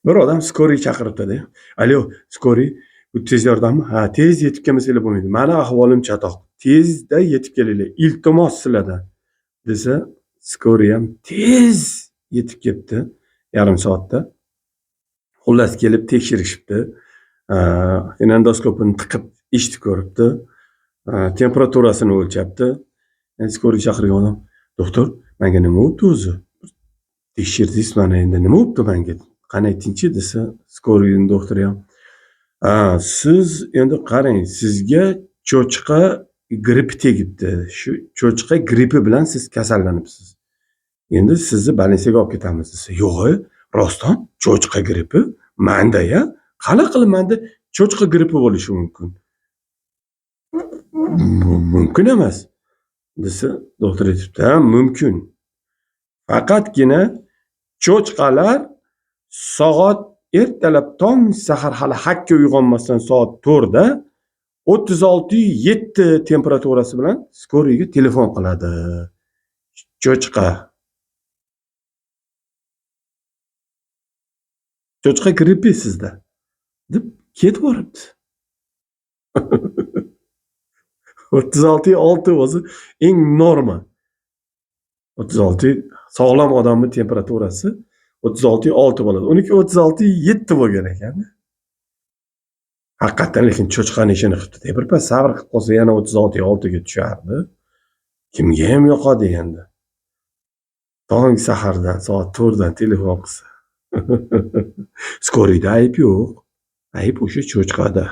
Bir odam skoriy chaqiribdi-da. Alo, skoriy, bu tez yordammi? Ha, tez yetib kelmasanglar bo'lmaydi. Mani ahvolim chatoq. Tezda yetib kelinglar. Iltimos sizlardan. Desa, skoriy ham tez yetib kelibdi. Yarim soatda. Xullas kelib tekshirishibdi. Endoskopini tiqib eshitib ko'ribdi. Temperaturasini o'lchabdi. Skoriy chaqirgan odam, doktor, menga nima bo'libdi o'zi? Tekshirdingiz mana endi nima bo'libdi menga? Qani aytingchi desa, skoriy doktori ham, siz endi qarang, sizga cho'chqa grippi tegibdi. Shu cho'chqa grippi bilan siz kasallanibsiz. Endi sizni больницаga olib ketamiz desa, yo'q, rostdan cho'chqa grippi manda-ya. Qanaqa qilib manda cho'chqa grippi bo'lishi mumkin? Mumkin emas desa, doktor aytibdi, mumkin. Faqatgina cho'chqalar soat ertalab tong sahar hali hakka uyg'onmasdan soat 4da 36.7 temperaturasi bilan skoriyga telefon qiladi. Cho'chqa grippi sizda deb ketib boribdi. 36.6 o'zi eng norma. 36 sog'lom odamning temperaturasi 36.6 bo'ladi. Uniki 36.7 bo'lgan ekan. Haqiqatan lekin cho'chqani ishini qilibdi. Bir pas sabr qilib qolsa yana 36.6 ga tushardi. Kimga ham yoqadi endi. Tong sahardan soat 4dan telefon qilsa. Skoriyda ayb yo'q. Ayb o'sha cho'chqada.